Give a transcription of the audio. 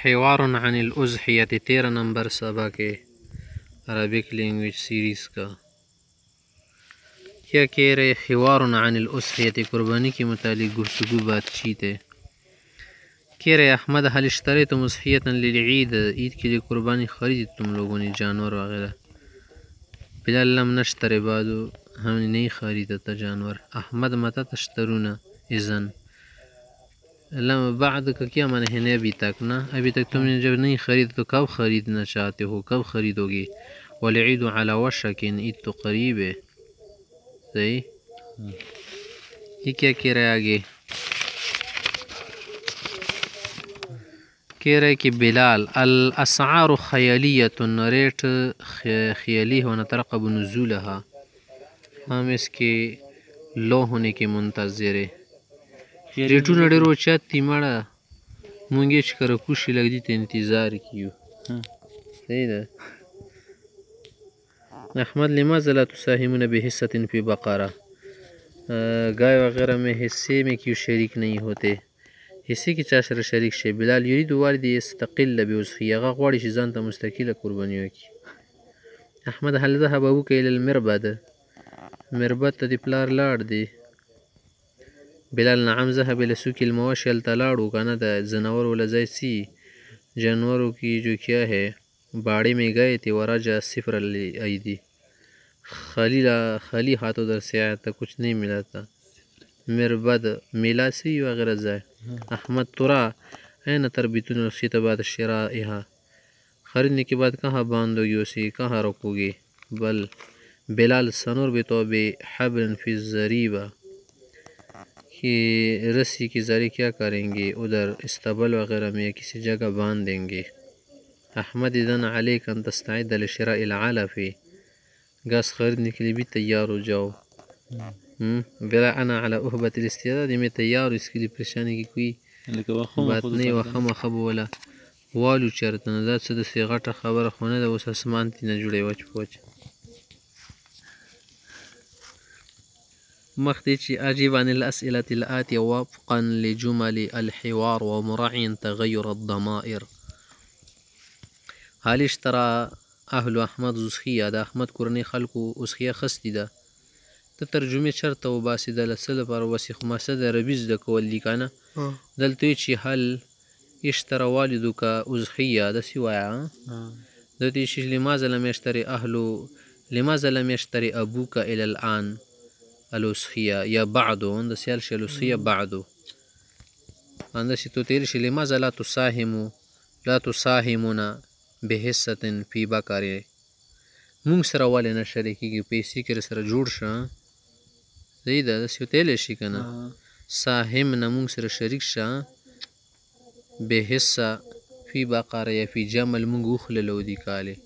حوار عن الأضحية 13 नंबर सबक है Arabic language series का। क्या कह रहे? हिवार عن الأضحية कुर्बानी के मुतालिक गुफ्तगू बातचीत है। कह रहे अहमद हल इश्तरैतुम उज़हियतन लिलईद, ईद के लिए कुर्बानी खरीदी तुम लोगों ने जानवर वगैरह। बिलाल लम नश्तरी बादो, हमने नहीं खरीदा था जानवर। अहमद मता तश्तरूना इज़न लम बाद का क्या माने है? अभी तक ना, अभी तक तुमने जब नहीं खरीदा तो कब खरीदना चाहते हो, कब खरीदोगे? वलईद अला वशकिन, ईद तो करीब है। सही। ये क्या कह रहा है आगे? कह रहा है कि बिलाल अल अस्आर खयालियतुन, रेट खयाली हो, नतरक़ब नुज़ूलहा, हम इसके लो होने के मुंतज़िर है। रेटून ढेर ओछाती मड़ा मुंगे कर खुशी लग दी तो इंतज़ार कियो। सही है। अहमद लिमाज़ा ला तुसाहिमुन बिहिस्सतिन फ़ी बक़रा, गाय वगैरह में हिस्से में क्यों शरीक नहीं होते? हिस्से की चाशर शरीक शे। बिलाल युरीदु वालिदी यस्तक़िल्ल बिउज़हिय्या, गवाड़ी शी ज़ान ता मुस्तकिल कुर्बानी की। अहमद हल ज़हब अबूका इलल मिरबद, मिरबद ता दी प्लार लाड़ दी। बिलाल नअम ज़हब इला सुक़िल मवाशी, हल ता लाड़ू काना दा ज़नावर वाला ज़ैसी जानवरों की जो क्या है बाड़े में गए थे। वराजा सिफ़र अयदी, खाली हाथों दर से आया था, कुछ नहीं मिला था। मिरबद मिला सी वगैरह जाए। अहमद तुरा ऐन तरबितुन उसी बाद शिराइहा, खरीदने के बाद कहाँ बांधोगे उसे, कहाँ रखोगे? बल बिलाल सनुर बितौबे हबलन फी ज़रीबा, कि रस्सी के ज़रिए क्या करेंगे, उधर इस्तबल वगैरह में किसी जगह बांध देंगे। अहमद इज़न अलैक अन तस्तइद लिशिराइल अलफ़ी, घास खरीदने के लिए भी तैयार हो जाओ। बिला अना अला उहबतिल इस्तिदाद, मैं तैयार, इसके लिए परेशानी की कोई बात नहीं। वखम खब वाला वालू चरतन ذات से दसे घाटा खबर खोने दा उस आसमान ती न जुड़े वच पोच مختيشي أجيب عن الأسئلة الآتية وفقا لجمل الحوار ومراعيا تغير الضمائر. هل اشترى أهل أحمد أضحية؟ دا أحمد کورنۍ خلکو أضحیه خستی ده. ته ترجمې چرته وباسي د څه لپاره وباسي؟ خو مقصد عربي زده کول دي که نه. دلته وایي چې هل اشترى والدک أضحیه، داسې وایه. دلته وایي چې لماذا لم يشتري أبوك إلى الآن الأضحية یا بعدو، داسې هل شي الأضحية بعدو، همداسې تو ته ویلی شي لماذا لا تساهمون بحصة في بقرة، مونږ سره ولې نه شریکېږي، پیسې کې سره جوړ شه. صحیح ده، داسې ورته ویلی شي که نه. ساهم نه مونږ سره شریک شه، بحصة فی بقره یا فی جمل، مونږ وخللو دي کالې.